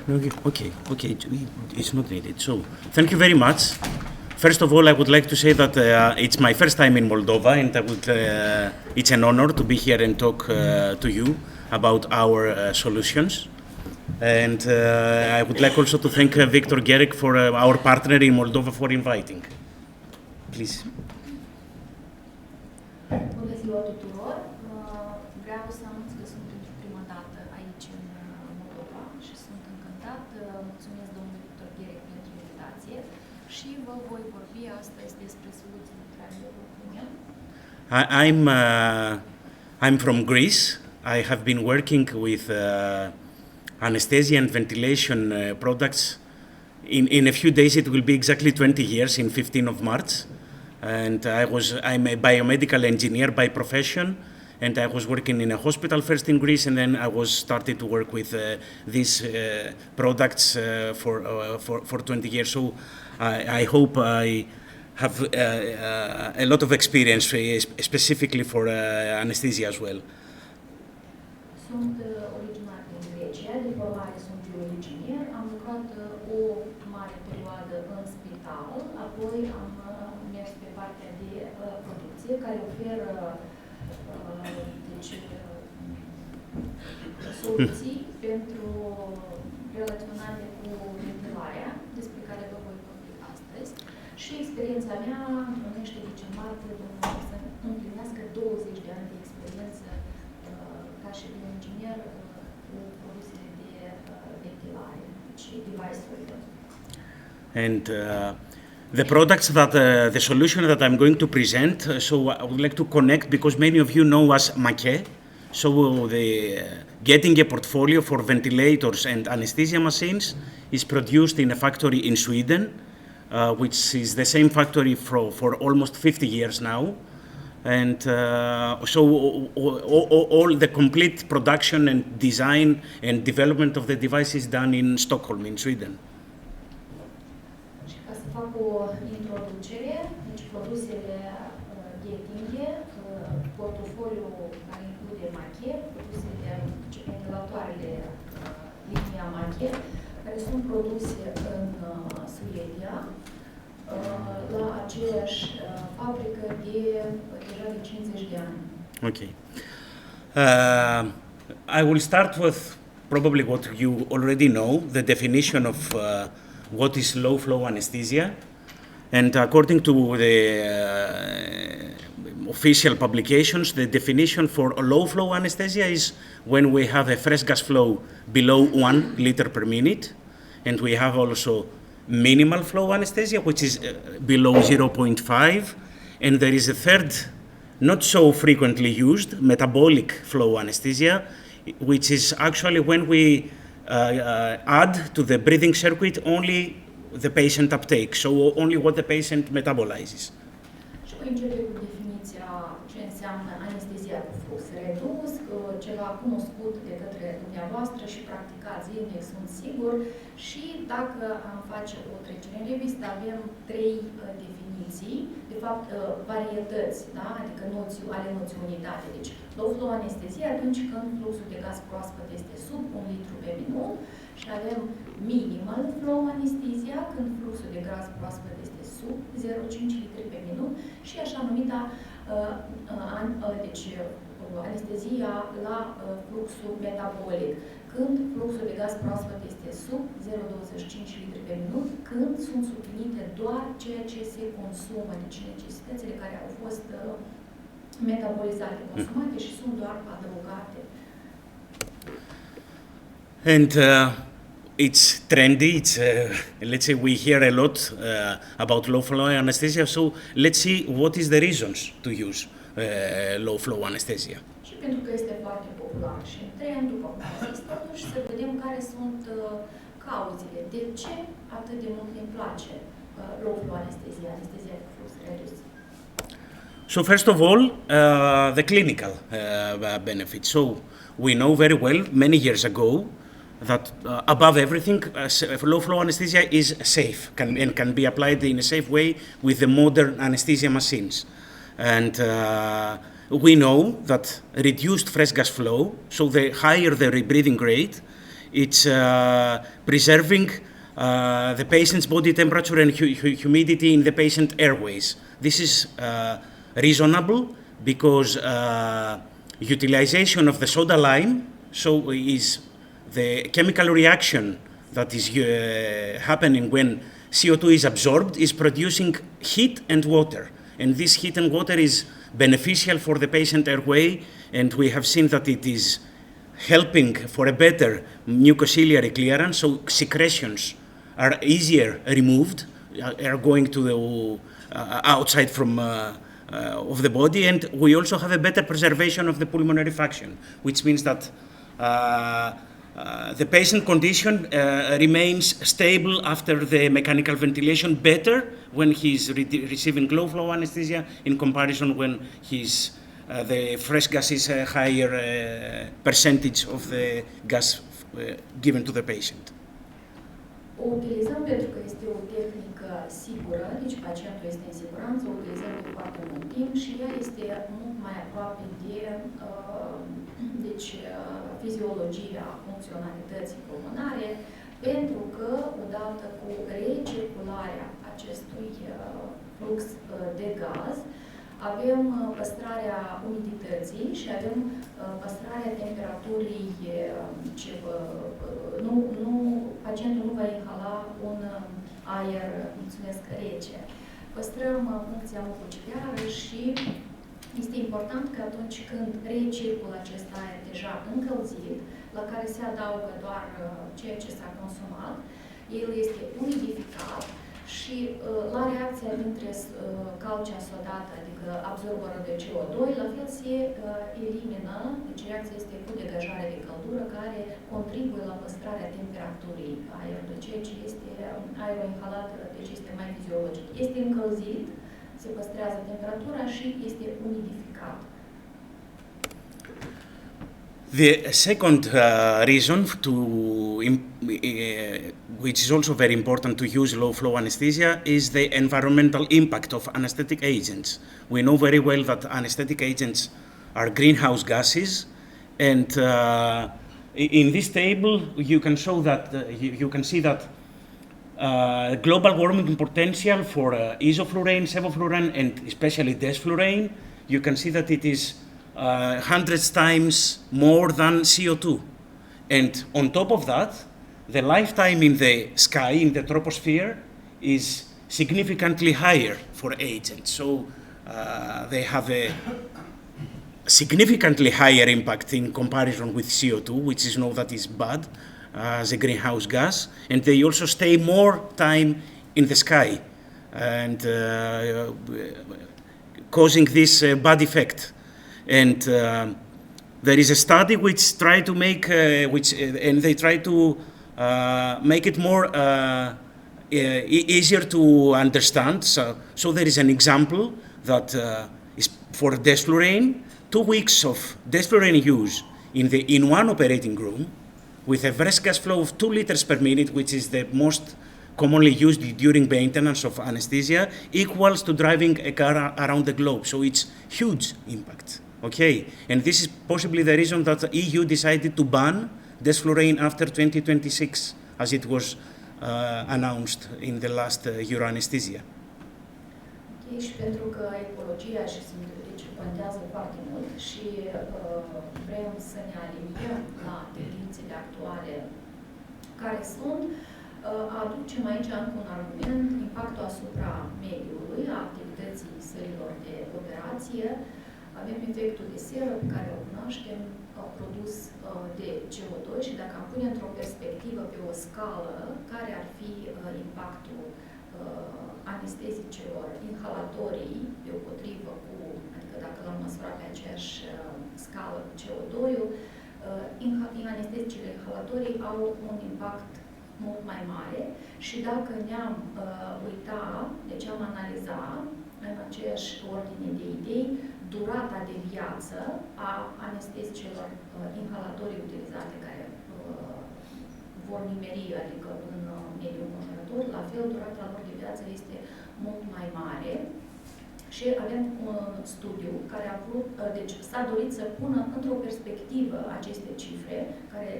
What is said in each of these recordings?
Okay, it's not needed. So, thank you very much. First of all, I would like to say that it's my first time in Moldova, and it's an honor to be here and talk to you about our solutions. And I would like also to thank Victor Gerek for our partner in Moldova for inviting. Please. Bună ziua tuturor! Vreau să anunț că sunt pentru prima dată aici în Moldova și sunt încântat. Mulțumesc domnului Victor Gerek pentru invitație și vă voi vorbi astăzi despre soluțiile pe care le propunem. I'm from Greece. I have been working with anesthesia and ventilation products. In a few days it will be exactly 20 years in 15th of March. And I'm a biomedical engineer by profession, and I was working in a hospital first in Greece, and then I was started to work with these products for 20 years. So I hope I have a lot of experience, specifically for anesthesia as well. Sunt originar din Grecia, de formare sunt bioinginer, am lucrat o mare perioadă în spital, apoi am mers pe partea de producție care oferă soluții pentru relaționate cu ventilarea, despre care vă voi vorbi astăzi. Și experiența mea întrunește decemat să împlinească 20 de ani de experiență ca și bioinginer cu produsele de ventilare și device-uri. And the products that, the solution that I'm going to present, so I would like to connect because many of you know us Maquet. So getting a portfolio for ventilators and anesthesia machines is produced in a factory in Sweden, which is the same factory for almost 50 years now. And so all the complete production and design and development of the device is done in Stockholm, in Sweden. Și ca să fac o introducere, deci produsele Getinge, portofoliul care include Maquet, produsele ventilatoarele linia Maquet, care sunt produse în Suedia, la aceeași fabrică deja de 50 de ani. Okay. I will start with probably what you already know, the definition of what is low flow anesthesia. And according to the official publications, the definition for low flow anesthesia is when we have a fresh gas flow below 1 liter per minute, and we have also minimal flow anesthesia, which is below 0.5, and there is a third, not so frequently used, metabolic flow anesthesia, which is actually when we add to the breathing circuit only the patient uptake, so only what the patient metabolizes. Și voi începe cu definiția ce înseamnă anestezia cu flux redus, ceva cunoscut de către dumneavoastră și practicat zilnic, sunt sigur. Și dacă am face o trecere în revistă, avem 3 definiții, de fapt varietăți, da? Adică ale noțiunitate. Deci low flow anestezie atunci când fluxul de gaz proaspăt este sub 1 litru pe minut, și avem minimal flow anestezia, când fluxul de gaz proaspăt este sub 0,5 litri pe minut, și așa numita deci, anestezia la fluxul metabolic, când fluxul de gaz proaspăt este sub 0,25 litri pe minut, când sunt suplinite doar ceea ce se consumă, deci necesitățile care au fost metabolizate, consumate și sunt doar adăugate. And it's trendy. It's let's say we hear a lot about low flow anesthesia. So let's see what is the reasons to use low flow anesthesia. Și pentru că este foarte popular și în trend, după cum am zis, totuși să vedem care sunt cauzele. De ce atât de mult ne place low flow anestezia, anestezia cu flux redus? So first of all, the clinical benefits. So we know very well many years ago that above everything, low flow anesthesia is safe and can be applied in a safe way with the modern anesthesia machines. And we know that reduced fresh gas flow, so the higher the rebreathing rate, it's preserving the patient's body temperature and humidity in the patient airways. This is reasonable because utilization of the soda lime is the chemical reaction that is happening when CO2 is absorbed is producing heat and water. And this heat and water is beneficial for the patient airway, and we have seen that it is helping for a better mucociliary clearance, so secretions are easier removed, are going to the outside from of the body, and we also have a better preservation of the pulmonary function, which means that the patient condition remains stable after the mechanical ventilation, better when he's receiving low flow anesthesia in comparison when he's the fresh gas is a higher percentage of the gas given to the patient. O utilizăm pentru că este o tehnică sigură, deci pacientul este în siguranță, o utilizăm de foarte mult timp și ea este mult mai aproape de fiziologia funcționalității pulmonare, pentru că, odată cu recircularea acestui flux de gaz, avem păstrarea umidității și avem păstrarea temperaturii, pacientul nu va inhala un aer, rece. Păstrăm funcția mucociliară și este important că atunci când recirculă acest aer deja încălzit, la care se adaugă doar ceea ce s-a consumat, el este umidificat și la reacția dintre calcea sodată, adică absorborul de CO2, la fel se elimină, deci reacția este cu degajare de căldură, care contribuie la păstrarea temperaturii aerului, ceea ce este aerul inhalat, deci este mai fiziologic. Este încălzit, se păstrează temperatura și este umidificat. The second reason which is also very important to use low-flow anesthesia is the environmental impact of anesthetic agents. We know very well that anesthetic agents are greenhouse gases, and in this table you can show that you can see that global warming potential for isoflurane, sevoflurane, and especially desflurane. You can see that it is hundreds times more than CO2. And on top of that, the lifetime in the sky, in the troposphere, is significantly higher for agents. So they have a significantly higher impact in comparison with CO2, which is known that is bad as a greenhouse gas. And they also stay more time in the sky and causing this bad effect. And there is a study which try to make, and they try to make it more easier to understand. So there is an example that is for desflurane. 2 weeks of desflurane use in one operating room with a fresh gas flow of 2 liters per minute, which is the most commonly used during maintenance of anesthesia, equals to driving a car around the globe. So it's huge impact. Okay, and this is possibly the reason that the EU decided to ban desflurane after 2026, as it was announced in the last Euro anesthesia. Okay, și pentru că ecologia și deci contează foarte mult și vrem să ne aliniem la tendințele actuale care sunt, aducem aici încă un argument, impactul asupra mediului, a activității sălilor de operație. Avem efectul de seră pe care o cunoaștem, produs de CO2 și dacă am pune într-o perspectivă pe o scală, care ar fi impactul anestezicelor inhalatorii deopotrivă cu, adică dacă l-am măsurat pe aceeași scală cu CO2-ul, anestezicele inhalatorii au un impact mult mai mare și dacă ne-am uita, deci am analiza în aceeași ordine de idei, durata de viață a anestezicelor inhalatorii utilizate care vor nimeri, adică în mediul înconjurător, la fel, durata lor de viață este mult mai mare și avem un studiu care a vrut, deci s-a dorit să pună într-o perspectivă aceste cifre, care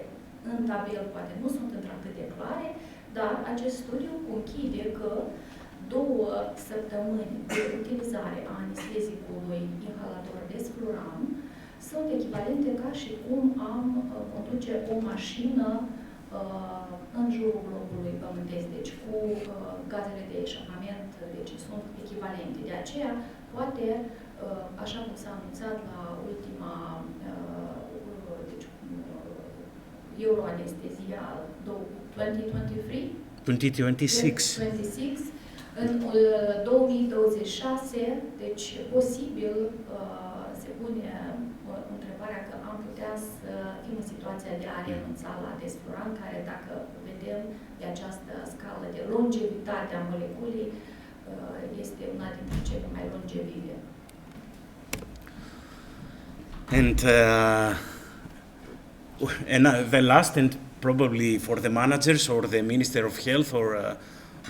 în tabel poate nu sunt într-atât de clare, dar acest studiu conchide că 2 săptămâni de utilizare a anestezicului inhalator desfluran sunt echivalente ca și cum am conduce o mașină în jurul globului pământesc, deci cu gazele de eșapament, deci sunt echivalente. De aceea, poate, așa cum s-a anunțat la ultima deci, euroanestezia 2023, 2026. În 2026, deci posibil se pune întrebarea că am putea să fim în situația de a renunța la desfluran, care dacă vedem pe această scală de longevitate a moleculei, este una dintre cele mai longevile. And the last, and probably for the managers or the Minister of Health or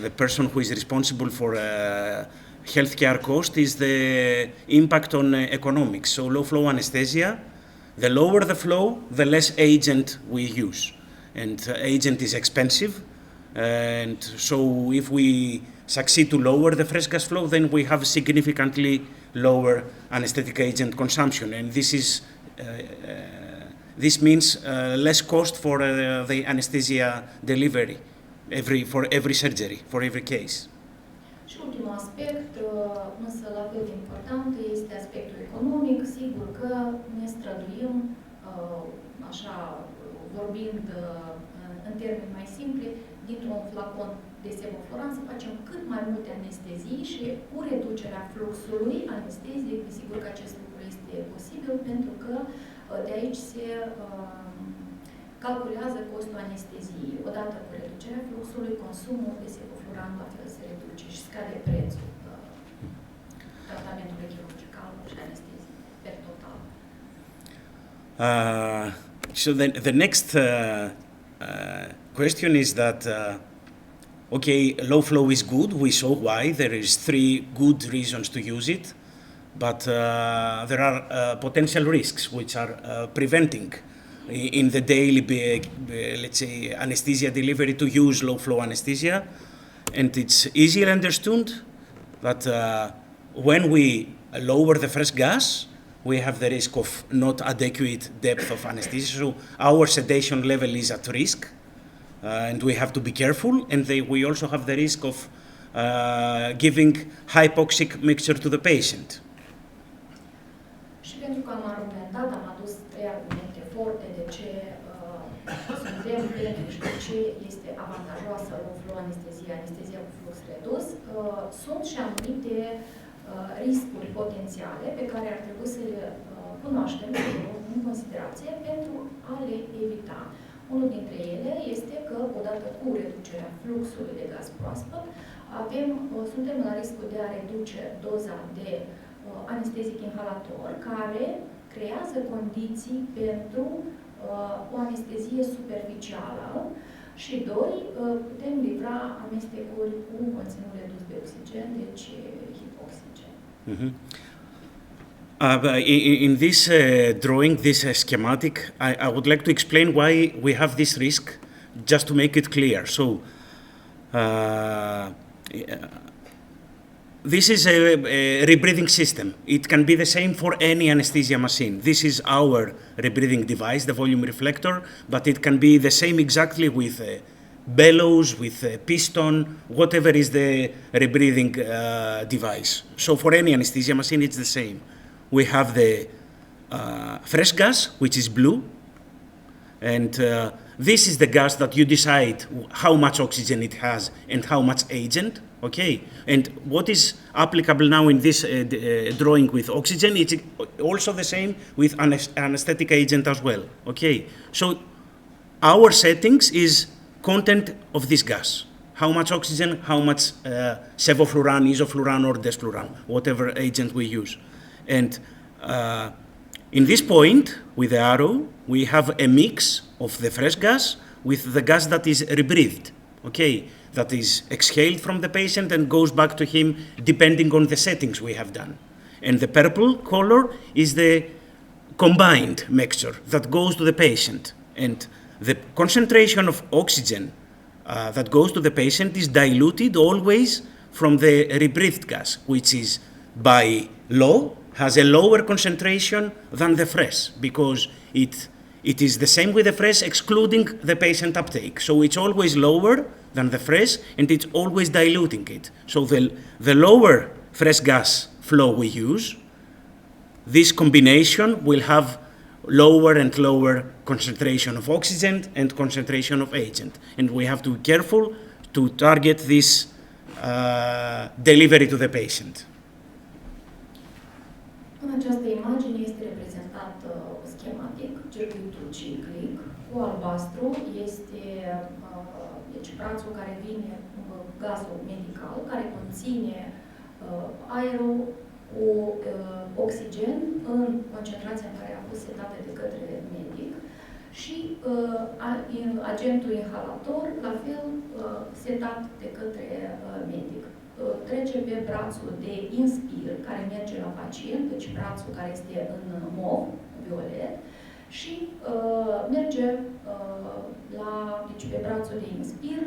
the person who is responsible for healthcare cost, is the impact on economics. So low flow anesthesia, the lower the flow, the less agent we use. And agent is expensive. And so if we succeed to lower the fresh gas flow, then we have significantly lower anesthetic agent consumption. And this means less cost for the anesthesia delivery for every surgery, for every case. Și ultimul aspect, însă la fel de important, este aspectul economic. Sigur că ne străduim, așa vorbind în termeni mai simple, dintr-un flacon de sevofluran să facem cât mai multe anestezii și cu reducerea fluxului anestezic, desigur că acest lucru este posibil pentru că de aici se calculează costul anesteziei. Odată cu reducerea fluxului, consumul de sevofluran la fel se reduce și scade prețul tratamentului chirurgical și anesteziei per total. So the next question is that okay, low flow is good. We saw why. There is 3 good reasons to use it, but there are potential risks which are preventing in the daily, let's say, anesthesia delivery to use low flow anesthesia. And it's easily understood that when we lower the fresh gas, we have the risk of not adequate depth of anesthesia. So our sedation level is at risk. And we have to be careful, and we also have the risk of giving hypoxic mixture to the patient. Și pentru că am argumentat, am adus 3 argumente forte de ce suntem pentru și de ce este avantajoasă low flow anestezia cu flux redus, sunt și anumite riscuri potențiale pe care ar trebui să le cunoaștem în considerație pentru a le evita. Unul dintre ele este că, odată cu reducerea fluxului de gaz proaspăt, suntem la riscul de a reduce doza de anestezic inhalator, care creează condiții pentru o anestezie superficială și, 2, putem livra amestecuri cu conținut redus de oxigen, deci hipoxigen. Mm-hmm. In this drawing, this schematic, I would like to explain why we have this risk, just to make it clear. So, this is a rebreathing system. It can be the same for any anesthesia machine. This is our rebreathing device, the volume reflector, but it can be the same exactly with bellows, with piston, whatever is the rebreathing device. So for any anesthesia machine, it's the same. We have the fresh gas, which is blue, and this is the gas that you decide how much oxygen it has and how much agent, okay? And what is applicable now in this drawing with oxygen, it's also the same with anesthetic agent as well, okay? So our settings is content of this gas. How much oxygen, how much sevofluran, isofluran, or desfluran, whatever agent we use. And in this point, with the arrow, we have a mix of the fresh gas with the gas that is rebreathed, okay? That is exhaled from the patient and goes back to him depending on the settings we have done. And the purple color is the combined mixture that goes to the patient. And the concentration of oxygen that goes to the patient is diluted always from the rebreathed gas, which is by law has a lower concentration than the fresh, because it is the same with the fresh, excluding the patient uptake. So it's always lower than the fresh, and it's always diluting it. So the lower fresh gas flow we use, this combination will have lower and lower concentration of oxygen and concentration of agent. And we have to be careful to target this delivery to the patient. În această imagine este reprezentat schematic circuitul ciclic. Cu albastru este deci brațul care vine, gazul medical, care conține aerul cu oxigen în concentrația în care a fost setată de către medic și agentul inhalator, la fel, setat de către medic. Trece pe brațul de inspir, care merge la pacient, deci brațul care este în mov, violet, și merge deci pe brațul de inspir,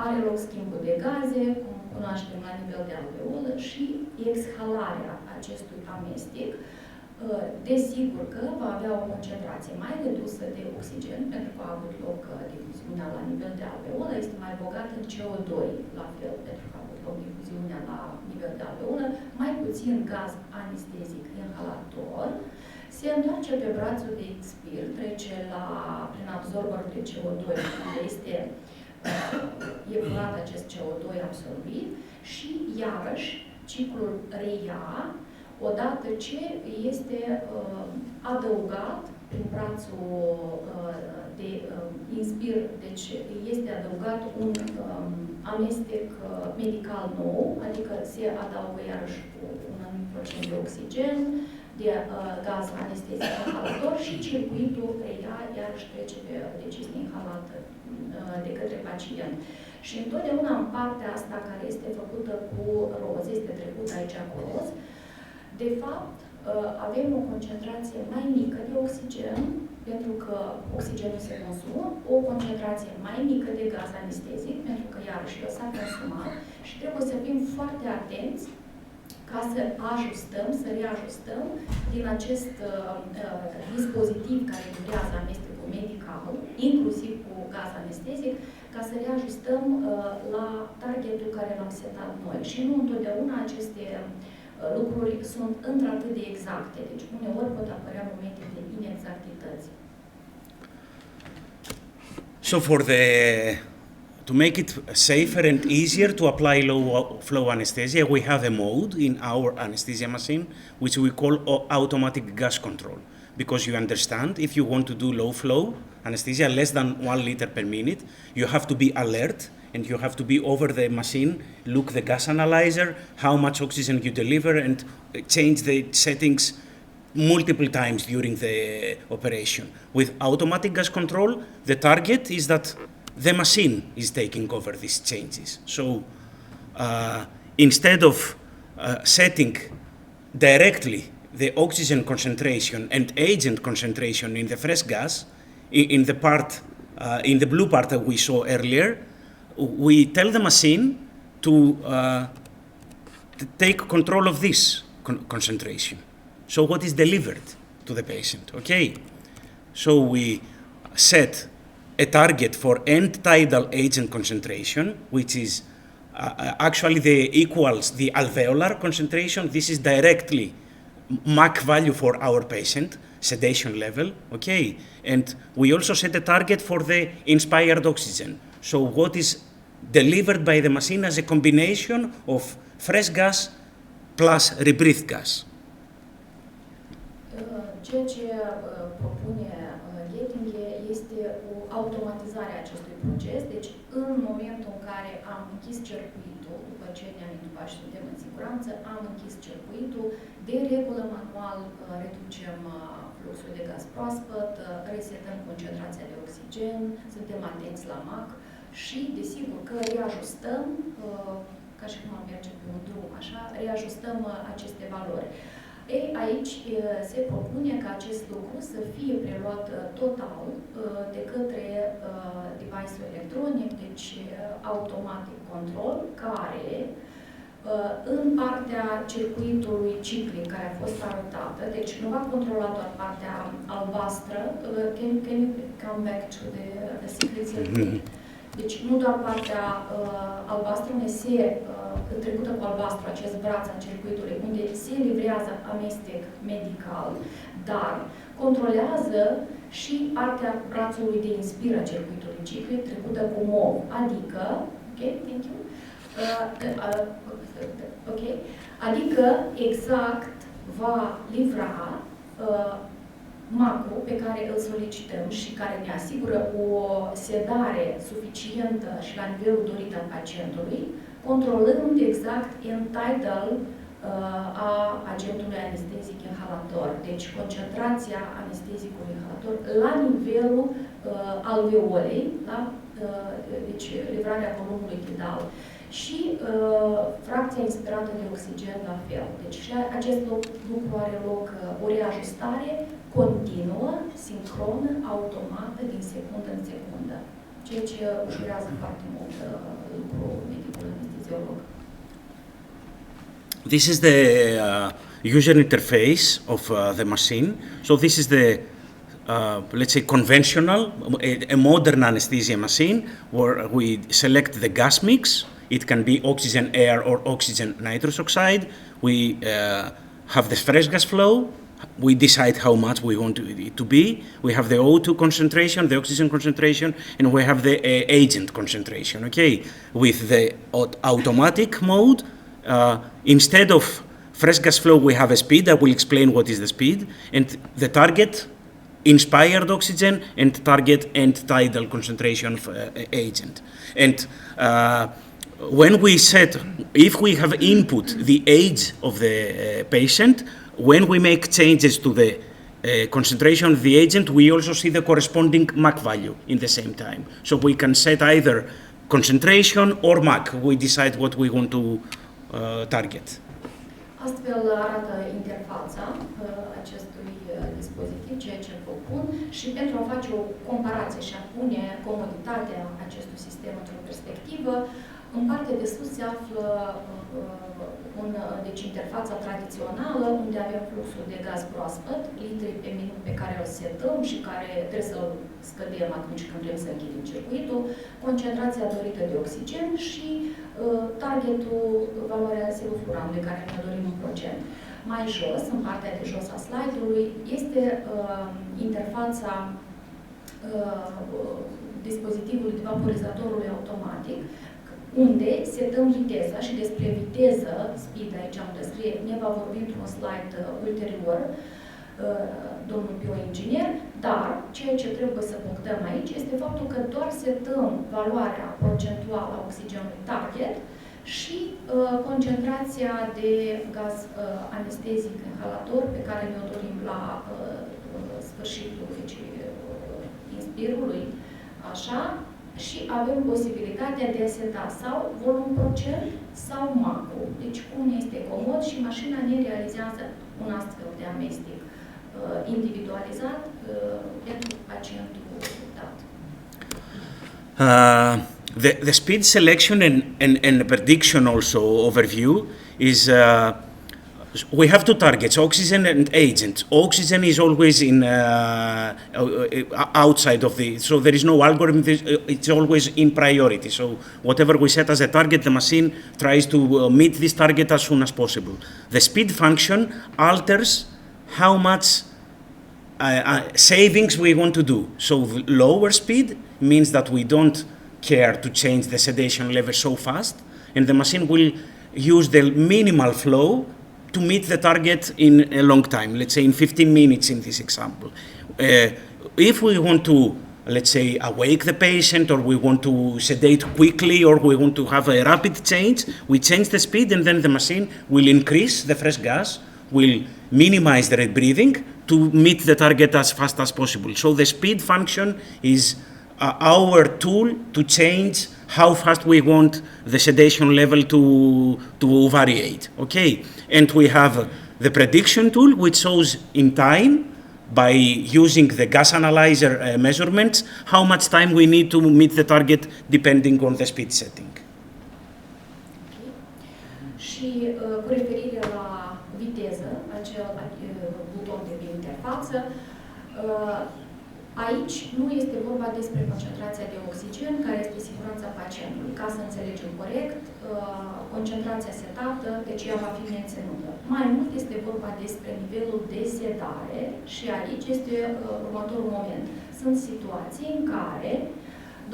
are loc schimbul de gaze, cum cunoaștem la nivel de alveolă, și exhalarea acestui amestec. Desigur că va avea o concentrație mai redusă de oxigen, pentru că a avut loc difuziunea la nivel de alveolă, este mai bogat în CO2, la fel, pentru că a avut loc difuziunea la nivel de alveolă, mai puțin gaz anestezic inhalator, se întoarce pe brațul de expir, trece prin absorberul de CO2, unde este epurat acest CO2 absorbit și, iarăși, ciclul reia odată ce este adăugat prin brațul de inspir, deci este adăugat un amestec medical nou, adică se adaugă iarăși un anumit procent de oxigen, de gaz anestezic inhalator și circuitul reia iarăși trece deci este inhalat de către pacient. Și întotdeauna în partea asta care este făcută cu roz, este trecut aici cu roz, de fapt, avem o concentrație mai mică de oxigen, pentru că oxigenul se consumă, o concentrație mai mică de gaz anestezic, pentru că iarăși el s-a consumat și trebuie să fim foarte atenți ca să ajustăm, să reajustăm din acest dispozitiv care durează amestecul medical, inclusiv cu gaz anestezic, ca să reajustăm la targetul care l-am setat noi. Și nu întotdeauna aceste lucruri sunt într-atât de exacte. Deci uneori pot apărea momente de inexactități. So to make it safer and easier to apply low flow anesthesia, we have a mode in our anesthesia machine which we call automatic gas control. Because you understand, if you want to do low flow anesthesia, less than 1 liter per minute, you have to be alert and you have to be over the machine, look the gas analyzer, how much oxygen you deliver, and change the settings multiple times during the operation. With automatic gas control, the target is that the machine is taking over these changes. So instead of setting directly the oxygen concentration and agent concentration in the fresh gas, in the blue part that we saw earlier, we tell the machine to take control of this concentration. So what is delivered to the patient, okay? So we set a target for end tidal agent concentration, which is actually equals the alveolar concentration. This is directly MAC value for our patient, sedation level, okay? And we also set a target for the inspired oxygen. So what is delivered by the machine as a combination of fresh gas plus rebreathed gas. Ceea ce propune Gettinge este o automatizare a acestui proces. Deci, în momentul în care am închis circuitul, după ce ne-am intubat și suntem în siguranță, am închis circuitul, de regulă manual reducem fluxul de gaz proaspăt, resetăm concentrația de oxigen, suntem atenți la MAC și, desigur, că reajustăm, ca și cum am merge pe un drum, așa, reajustăm aceste valori. Ei, aici se propune ca acest lucru să fie preluat total de către device-ul electronic, deci automatic control, care în partea circuitului ciclic care a fost arătată, deci nu va controla doar partea albastră, can you come back to the secret circuit? Deci nu doar partea albastră unde se trecută cu albastru acest braț al circuitului, unde se livrează amestec medical, dar controlează și partea brațului de inspiră a circuitului ciclic trecută cu MOV, adică, ok, thank you, ok, adică exact va livra macro pe care îl solicităm și care ne asigură o sedare suficientă și la nivelul dorit al pacientului, controlând exact entitled a agentului anestezic inhalator. Deci concentrația anestezicului inhalator la nivelul alveolei, deci livrarea volumului tidal. Și fracția inspirată de oxigen la fel. Deci și acest lucru are loc o reajustare continuă, sincronă, automată, din secundă în secundă. Ceea ce ușurează foarte mult lucrul medicului anesteziolog. This is the user interface of the machine. So this is the let's say conventional, a modern anesthesia machine where we select the gas mix. It can be oxygen air or oxygen nitrous oxide. We have the fresh gas flow. We decide how much we want it to be. We have the O2 concentration, the oxygen concentration, and we have the agent concentration, okay? With the automatic mode, instead of fresh gas flow, we have a speed. I will explain what is the speed. And the target, inspired oxygen, and target and tidal concentration of agent. And when we set, if we have input the age of the patient, when we make changes to the concentration of the agent, we also see the corresponding MAC value in the same time. So we can set either concentration or MAC. We decide what we want to target. Astfel arată interfața acestui dispozitiv, ceea ce propun, și pentru a face o comparație și a pune comoditatea acestui sistem într-o perspectivă, în partea de sus se află deci interfața tradițională, unde avem fluxul de gaz proaspăt, litri pe minut pe care îl setăm și care trebuie să-l scădem atunci când vrem să închidem circuitul, concentrația dorită de oxigen și targetul, valoarea silofluramului care ne dorim în procent. Mai jos, în partea de jos a slide-ului, este interfața dispozitivului de vaporizatorului automatic, unde setăm viteza și despre viteză, speed aici unde scrie, ne va vorbi într-un slide ulterior domnul bioinginer, dar ceea ce trebuie să punctăm aici este faptul că doar setăm valoarea procentuală a oxigenului target și concentrația de gaz anestezic inhalator pe care ne-o dorim la sfârșitul inspirului, așa, și avem posibilitatea de a seta sau volum procent sau macro. Deci cum este comod și mașina ne realizează un astfel de amestec individualizat pentru pacientul dat. The speed selection and prediction also overview is we have two targets, oxygen and agent. Oxygen is always in outside of the, so there is no algorithm, it's always in priority. So whatever we set as a target, the machine tries to meet this target as soon as possible. The speed function alters how much savings we want to do. So the lower speed means that we don't care to change the sedation level so fast, and the machine will use the minimal flow to meet the target in a long time, let's say in 15 minutes in this example. If we want to, let's say, awake the patient, or we want to sedate quickly, or we want to have a rapid change, we change the speed, and then the machine will increase the fresh gas, will minimize the breathing to meet the target as fast as possible. So the speed function is our tool to change how fast we want the sedation level to variate, okay? And we have the prediction tool, which shows in time, by using the gas analyzer measurements, how much time we need to meet the target depending on the speed setting. Okay. Și cu referire la viteză, acel buton de pe interfață, aici nu este vorba despre concentrația de oxigen, care este siguranța pacientului. Ca să înțelegem corect, concentrația setată, deci ea va fi menținută. Mai mult este vorba despre nivelul de sedare și aici este următorul moment. Sunt situații în care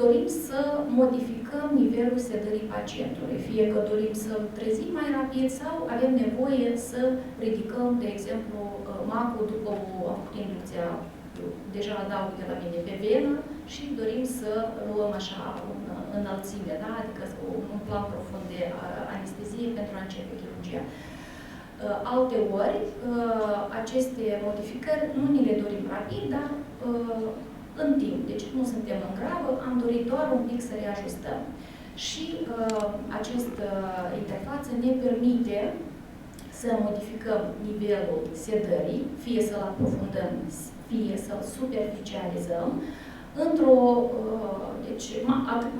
dorim să modificăm nivelul sedării pacientului, fie că dorim să trezim mai rapid sau avem nevoie să ridicăm, de exemplu, macul după o inducție, deja adaug de la mine, pe venă și dorim să luăm așa în înălțime, da? Adică un plan profund de anestezie pentru a începe chirurgia. Alte ori, aceste modificări nu ni le dorim rapid, dar în timp. Deci nu suntem în grabă, am dorit doar un pic să reajustăm. Și această interfață ne permite să modificăm nivelul sedării, fie să-l aprofundăm, fie să-l superficializăm, deci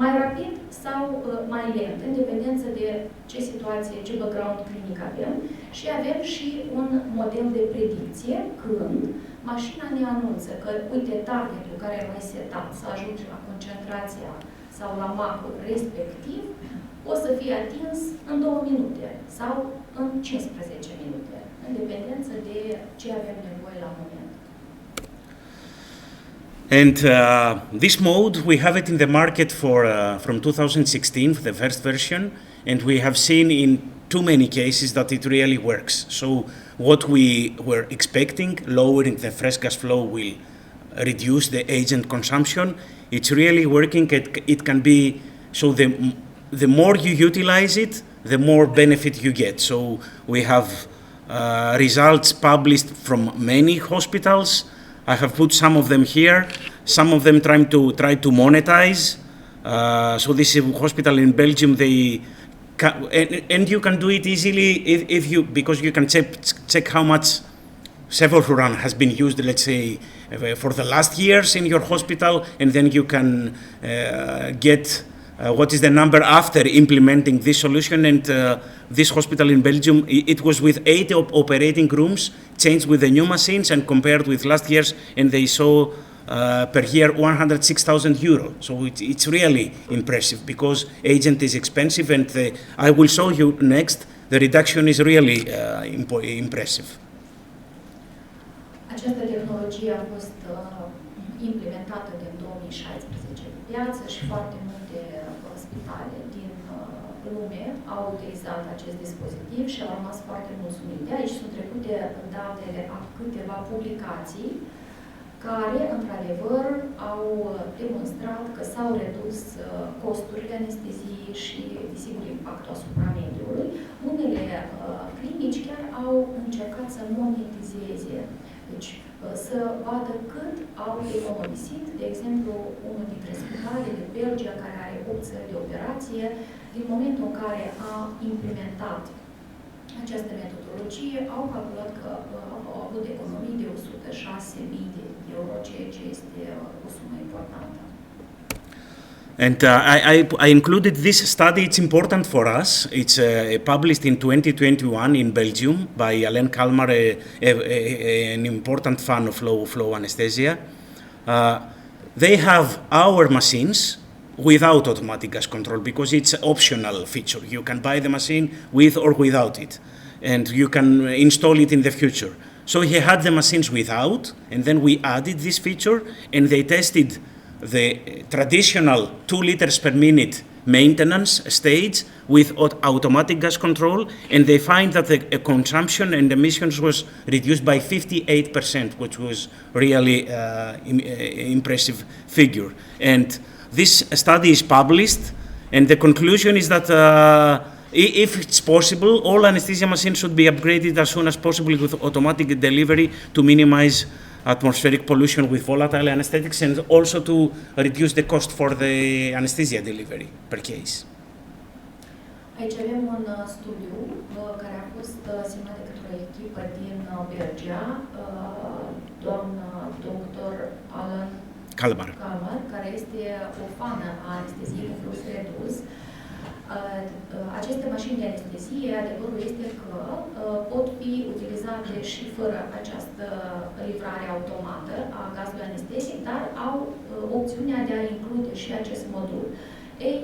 mai rapid sau mai lent, în dependență de ce situație, ce background clinic avem. Și avem și un model de predicție când mașina ne anunță că, uite, targetul care l-ai setat să ajungi la concentrația sau la macul respectiv, o să fie atins în 2 minute sau în 15 minute, în dependență de ce avem nevoie la moment. And this mode, we have it in the market from 2016, the first version, and we have seen in too many cases that it really works. So what we were expecting, lowering the fresh gas flow will reduce the agent consumption. It's really working. It can be, so the more you utilize it, the more benefit you get. So we have results published from many hospitals. I have put some of them here. Some of them try to monetize. So this is a hospital in Belgium. And you can do it easily because you can check how much sevoflurane has been used, let's say, for the last years in your hospital, and then you can get what is the number after implementing this solution. And this hospital in Belgium, it was with 8 operating rooms, changed with the new machines and compared with last year's, and they saw per year 106,000 euro. So it's really impressive because agent is expensive, and I will show you next, the reduction is really impressive. Această tehnologie a fost implementată din 2016 pe piață și foarte multe spitale din lume au utilizat acest dispozitiv și au rămas foarte mulțumite. Aici sunt trecute datele a câteva publicații care, într-adevăr, au demonstrat că s-au redus costurile anesteziei și, desigur, impactul asupra mediului. Unele clinici chiar au încercat să monetizeze, deci să vadă cât au economisit. De exemplu, unul dintre spitale de Belgia, care are 8 țări de operație, din momentul în care a implementat această metodologie, au calculat că au avut economii de 106.000 de euro, ceea ce este o sumă importantă. And I included this study. It's important for us. It's published in 2021 in Belgium by Alain Kalmar, an important fan of flow anesthesia. They have our machines without automatic gas control because it's an optional feature. You can buy the machine with or without it, and you can install it in the future. So he had the machines without, and then we added this feature, and they tested the traditional 2 liters per minute maintenance stage with automatic gas control, and they find that the consumption and emissions was reduced by 58%, which was really impressive figure. And this study is published, and the conclusion is that if it's possible, all anesthesia machines should be upgraded as soon as possible with automatic delivery to minimize atmospheric pollution with volatile anesthetics, and also to reduce the cost for the anesthesia delivery per case. Aici avem un studiu care a fost semnat de către o echipă din Belgia, doamna doctor Alan Kalmar, care este o fană a anesteziei cu flux redus. Aceste mașini de anestezie, adevărul este că pot fi utilizate și fără această livrare automată a gazului anestezic, dar au opțiunea de a include și acest modul. Ei,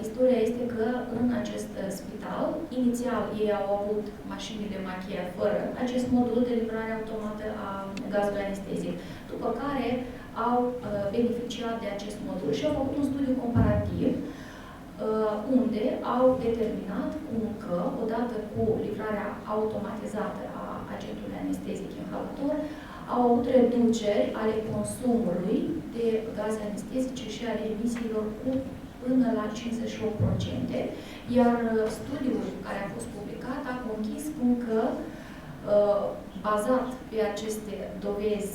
istoria este că în acest spital, inițial ei au avut mașinile Machia fără acest modul de livrare automată a gazului anestezic, după care au beneficiat de acest modul și au făcut un studiu comparativ unde au determinat cum că, odată cu livrarea automatizată a agentului anestezic inhalator, au avut reduceri ale consumului de gaze anestezice și ale emisiilor cu până la 58%, iar studiul care a fost publicat a conchis cum că, bazat pe aceste dovezi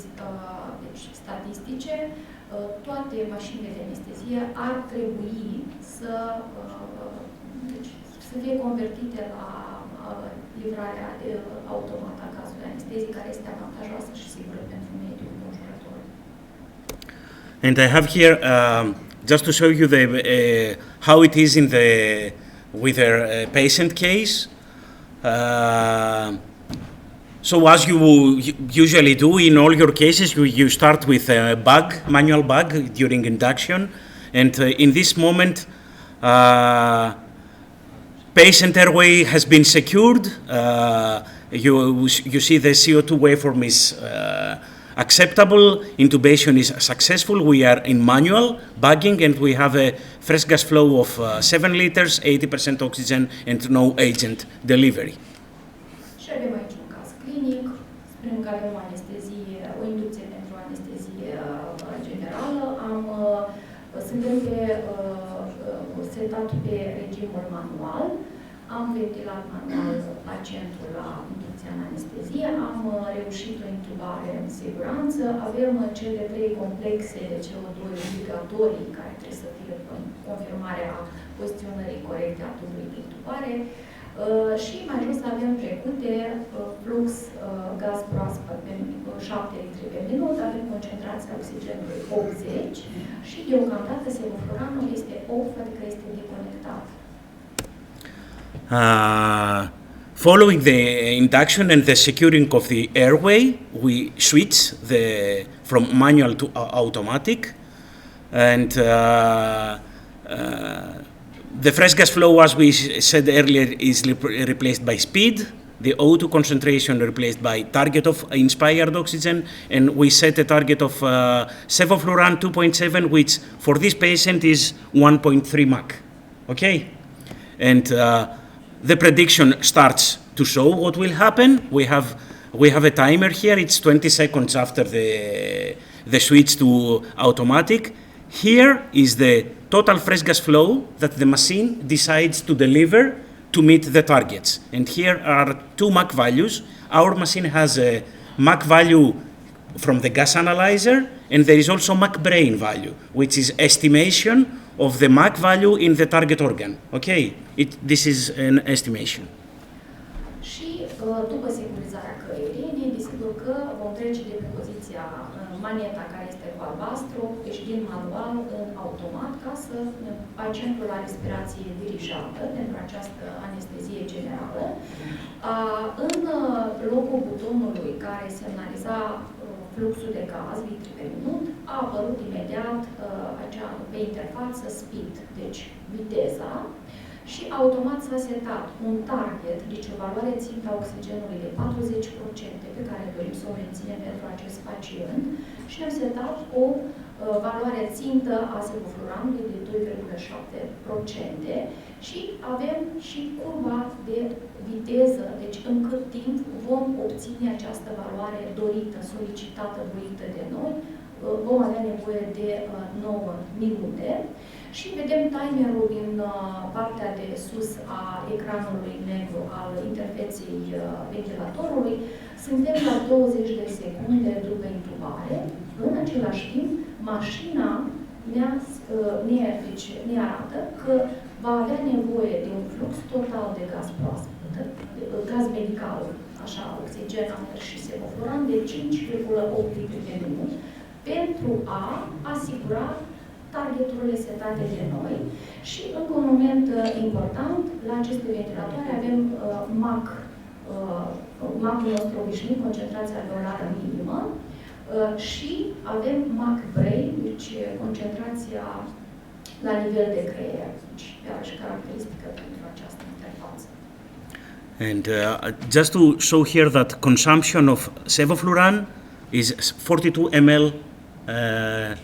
deci, statistice, toate mașinile de anestezie ar trebui să fie convertite la livrarea automată a gazului anestezic, care este avantajoasă și sigură pentru mediul înconjurător. And I have here, just to show you how it is with their patient case. So as you usually do in all your cases, you start with a manual bag during induction, and in this moment, patient airway has been secured. You see the CO2 waveform is acceptable, intubation is successful. We are in manual bagging and we have a fresh gas flow of 7 liters, 80% oxygen and no agent delivery. Și avem aici un caz clinic, spunem că avem o inducție pentru anestezie generală. Suntem setat pe regimul manual, am ventilat manual pacientul la inducția în anestezie, am reușit o intubare în siguranță, avem cele 3 complexe de CO2 obligatorii care trebuie să fie confirmarea poziționării corecte a tubului de intubare și mai jos avem trecute flux gaz proaspăt pe 7 litri pe minut, avem concentrația oxigenului 80 și deocamdată sevofluranul este off, adică este deconectat. Following the induction and the securing of the airway, we switch from manual to automatic, and the fresh gas flow, as we said earlier, is replaced by speed. The O2 concentration replaced by target of inspired oxygen, and we set a target of sevofluran 2.7, which for this patient is 1.3 Mach. Okay, and the prediction starts to show what will happen. We have a timer here. It's 20 seconds after the switch to automatic. Here is the total fresh gas flow that the machine decides to deliver to meet the targets. And here are 2 Mach values. Our machine has a Mach value from the gas analyzer, and there is also Mach brain value, which is estimation of the Mach value in the target organ. Okay, this is an estimation. Și după securizarea căierii, desigur că vom trece de pe poziția maneta care este cu albastru, deci din manual în automat, ca să pacientul la respirație dirijată pentru această anestezie generală. În locul butonului care semnaliza fluxul de gaz, litri pe minut, a apărut imediat pe interfață speed, deci viteza, și automat s-a setat un target, deci o valoare țintă a oxigenului de 40% pe care dorim să o menținem pentru acest pacient și ne-am setat o valoare țintă a sevofluranului de 2,7% și avem și curba de viteză, deci în cât timp vom obține această valoare dorită, solicitată, voită de noi. Vom avea nevoie de 9 minute și vedem timerul din partea de sus a ecranului negru al interfeței ventilatorului. Suntem la 20 de secunde după intubare. În același timp, mașina mi-a ne arată că va avea nevoie de un flux total de gaz proaspăt, gaz medical, așa, oxigen, aer și sevofluran, de 5,8 litri pe minut, pentru a asigura targeturile setate de noi. Și încă un moment important, la aceste ventilatoare avem MAC-ul nostru obișnuit, concentrația alveolară minimă, și avem MAC brain, deci concentrația la nivel de creier, deci iarăși caracteristică pentru această interfață. And just to show here that consumption of sevofluran is 42 ml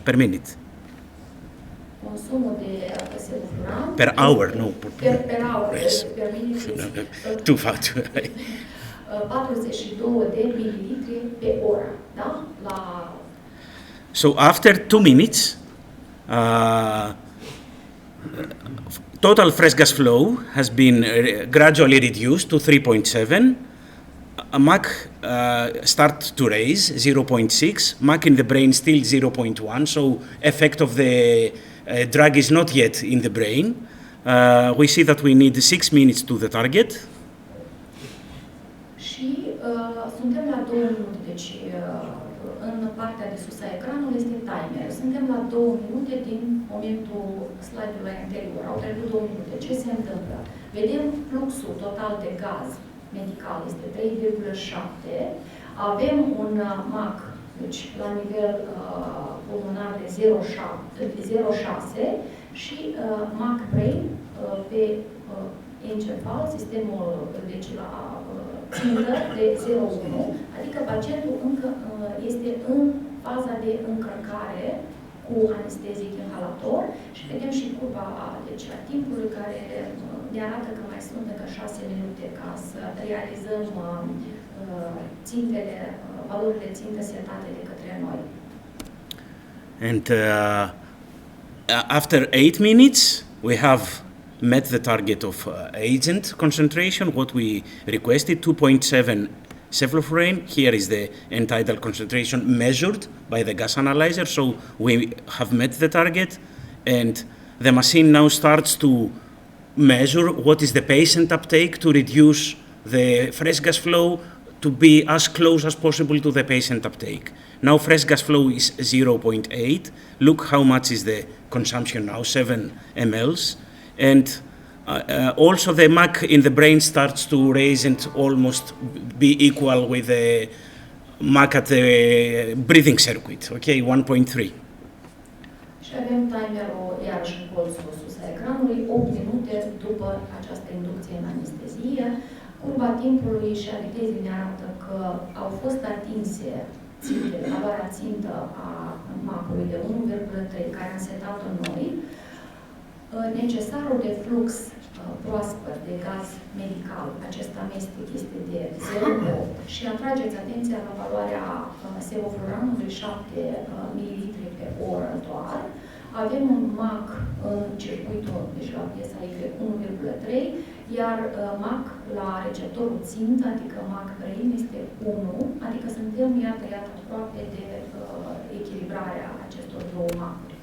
per minute. Consumul de sevofluran per hour, no. Per hour, Yes. per minute. Too fast. 42 de mililitri pe oră, da? So after 2 minutes, total fresh gas flow has been gradually reduced to 3.7. MAC start to raise 0.6. MAC in the brain still 0.1. So effect of the drug is not yet in the brain. We see that we need 6 minutes to the target. Și suntem la 2 minute, deci în partea de sus a ecranului este timer. Suntem la 2 minute din momentul slide-ului anterior. Au trecut 2 minute. Ce se întâmplă? Vedem fluxul total de gaz medical este 3,7. Avem un MAC, deci la nivel pulmonar de 0,6 și MAC brain pe encefal, sistemul deci la țintă de 0,1, adică pacientul încă este în faza de încărcare cu anestezic inhalator și vedem și curba deci, a timpului care ne arată că mai sunt încă 6 minute ca să realizăm țintele, valorile țintă setate de către noi. And after 8 minutes, we have met the target of agent concentration, what we requested, 2.7 sevofluran. Here is the end-tidal concentration measured by the gas analyzer, so we have met the target, and the machine now starts to measure what is the patient uptake to reduce the fresh gas flow to be as close as possible to the patient uptake. Now fresh gas flow is 0.8. Look how much is the consumption now, 7 mLs. And also the MAC in the brain starts to raise and almost be equal with the MAC at the breathing circuit, okay, 1.3. Și avem timerul iarăși în colțul sus a ecranului, 8 minute după această inducție în anestezie. Curba timpului și a vitezii ne arată că au fost atinse țintele, valoarea țintă a MAC-ului de 1,3 care am setat-o noi. Necesarul de flux proaspăt de gaz medical, acest amestec este de 0,8 și atrageți atenția la valoarea sevofluranului 7 ml pe oră doar. Avem un MAC în circuitul, deci la piesa Y 1,3, iar MAC la receptorul țintă, adică MAC brain, este 1, adică suntem, iată, aproape de echilibrarea acestor două MAC-uri.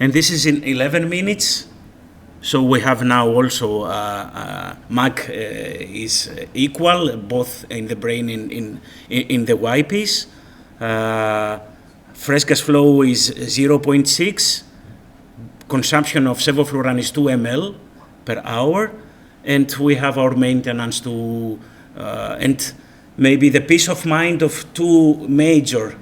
And this is in 11 minutes. So we have now also MAC is equal both in the brain in the Y piece. Fresh gas flow is 0.6. Consumption of sevofluran is 2 ml per hour, and we have our maintenance to and maybe the peace of mind of two major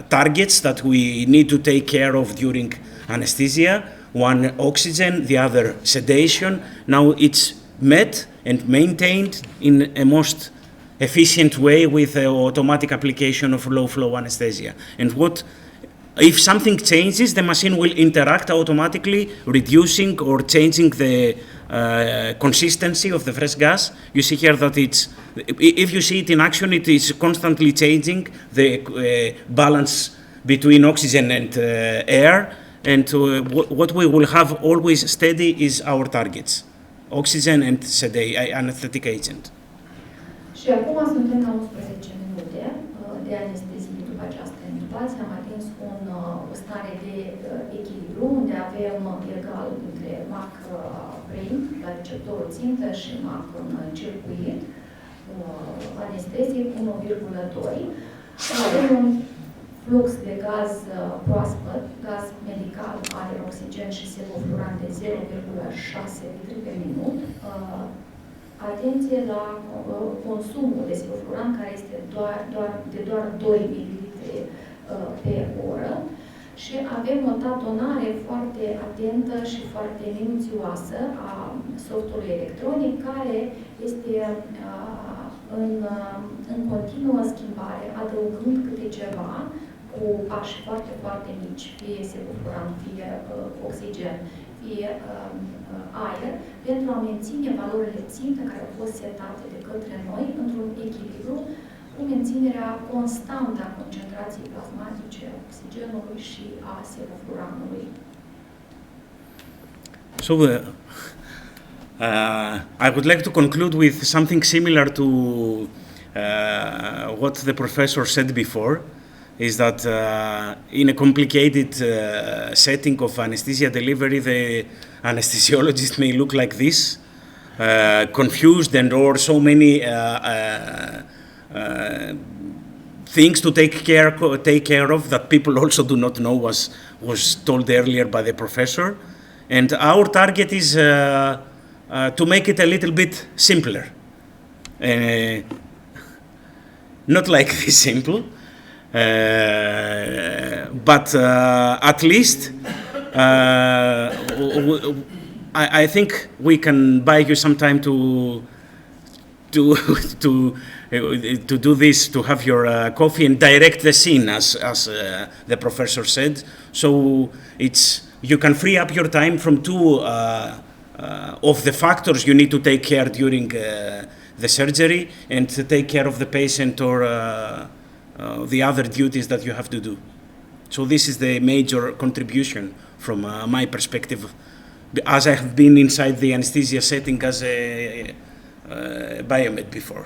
targets that we need to take care of during anesthesia. One oxygen, the other sedation. Now it's met and maintained in a most efficient way with the automatic application of low flow anesthesia. And if something changes, the machine will interact automatically, reducing or changing the consistency of the fresh gas. You see here that if you see it in action, it is constantly changing the balance between oxygen and air. And what we will have always steady is our targets, oxygen and anesthetic agent. Și acum suntem la 11 minute de anestezie după această intubație. Am atins o stare de avem egal între MAC prim, la receptorul țintă, și MAC în circuit, anestezic 1,2. Avem un flux de gaz proaspăt, gaz medical, aer, oxigen și sevofluran de 0,6 litri pe minut. Atenție la consumul de sevofluran, care este de doar 2 ml pe oră. Și avem o tatonare foarte atentă și foarte minuțioasă a softului electronic, care este în continuă schimbare, adăugând câte ceva cu pași foarte, foarte mici, fie sevofluran, fie oxigen, fie aer, pentru a menține valorile țintă care au fost setate de către noi într-un echilibru cu menținerea constantă a concentrației plasmatice, a oxigenului și a sevofluranului. So, I would like to conclude with something similar to what the professor said before, is that in a complicated setting of anesthesia delivery, the anesthesiologist may look like this, confused, and or so many things to take care of that people also do not know, was told earlier by the professor. And our target is to make it a little bit simpler. Not like this simple, but at least I think we can buy you some time to do this, to have your coffee and direct the scene, as the professor said. So you can free up your time from two of the factors you need to take care during the surgery, and to take care of the patient or the other duties that you have to do. So this is the major contribution from my perspective, as I have been inside the anesthesia setting as a biomed before.